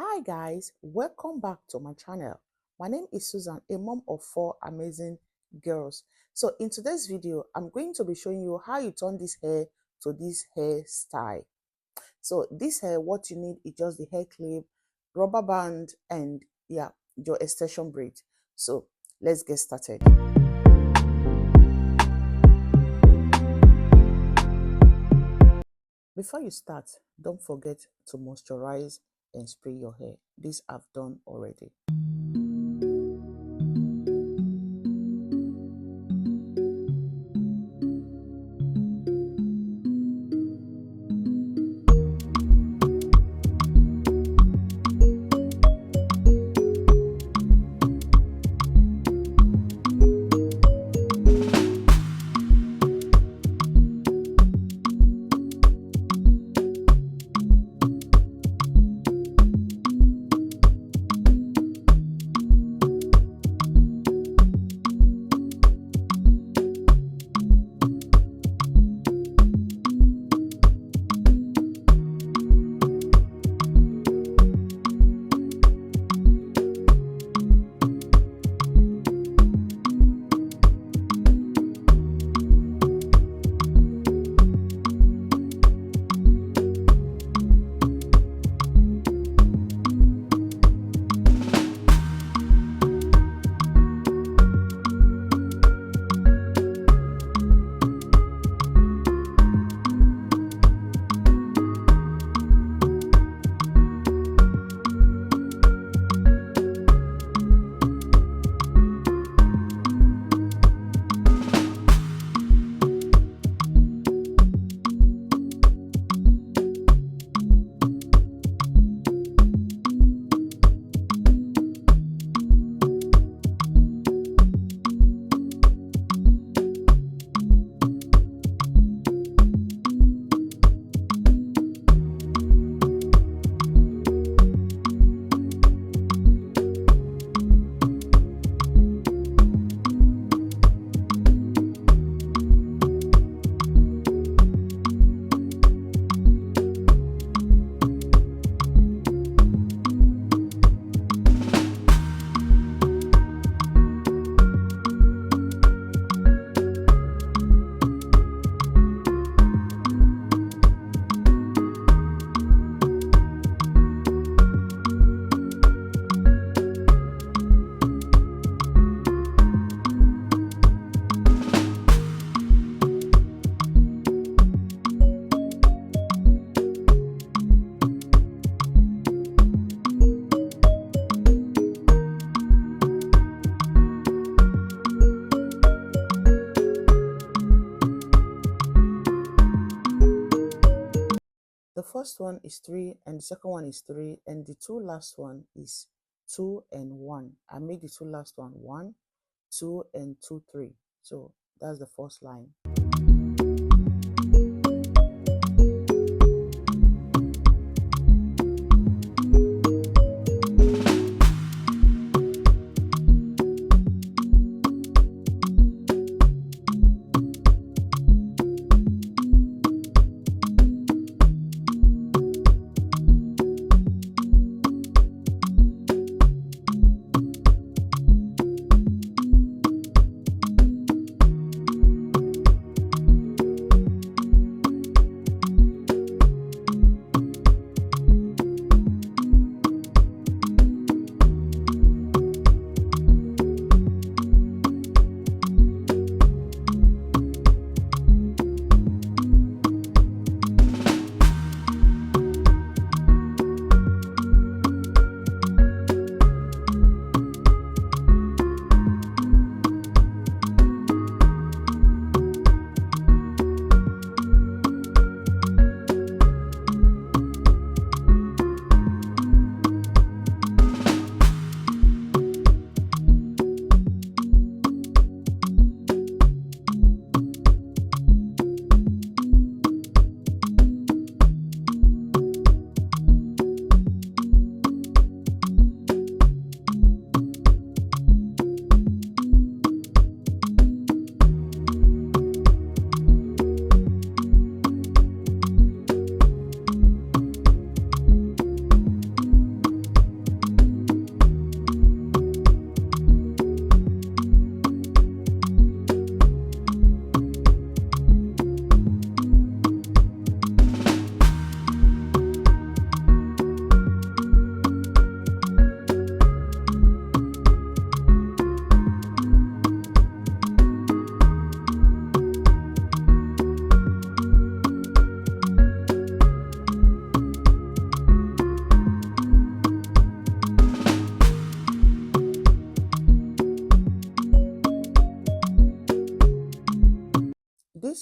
Hi guys, welcome back to my channel. My name is Susan, a mom of 4 amazing girls. So in today's video, I'm going to be showing you how you turn this hair to this hairstyle. So this hair, what you need is just the hair clip, rubber band, and yeah, your extension braid. So let's get started. Before you start, don't forget to moisturize and spray your hair. This I've done already. The first one is 3 and the second one is 3 and the two last one is 2 and 1. I made the two last one 1, 2 and 2, 3. So that's the first line.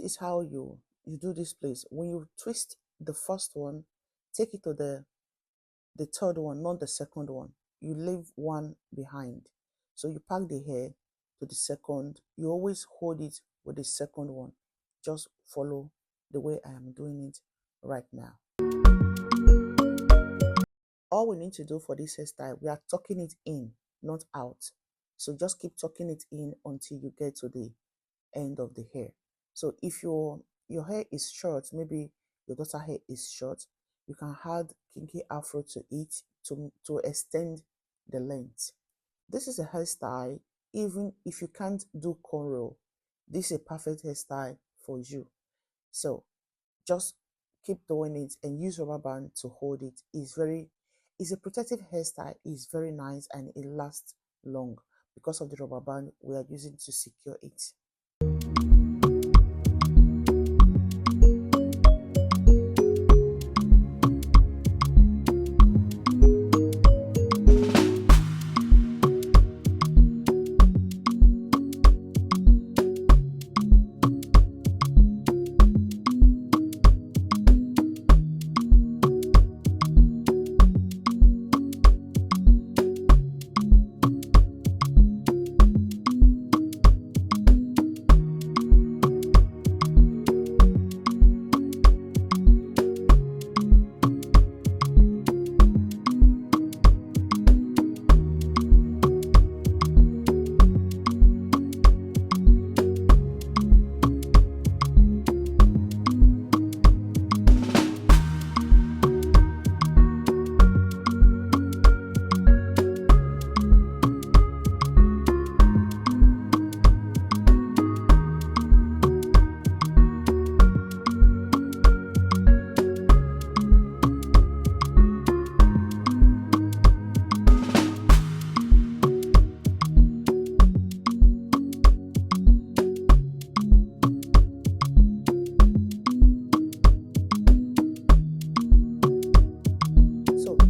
is how you do this place. When you twist the first one, take it to the third one, not the second one. You leave one behind. So you pack the hair to the second. You always hold it with the second one. Just follow the way I am doing it right now. All we need to do for this hairstyle, we are tucking it in, not out. So just keep tucking it in until you get to the end of the hair. So if your hair is short, maybe your daughter hair is short, you can add kinky afro to it to extend the length. This is a hairstyle. Even if you can't do cornrow, this is a perfect hairstyle for you. So just keep doing it and use rubber band to hold it. It's a protective hairstyle. It's very nice and it lasts long because of the rubber band we are using to secure it.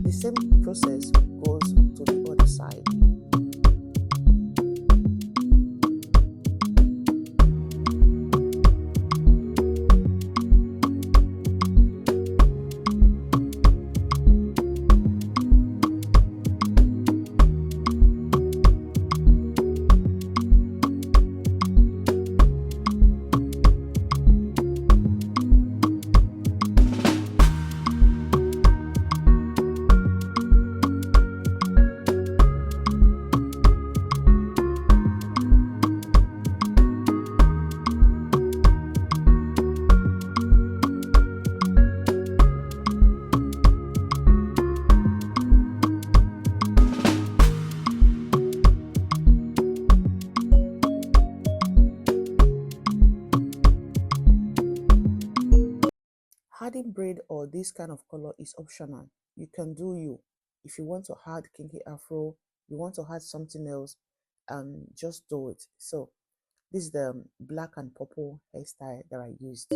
The same process goes to the other side. Adding braid or this kind of color is optional. You can do you. If you want to add kinky afro, you want to add something else, just do it. So this is the black and purple hairstyle that I used.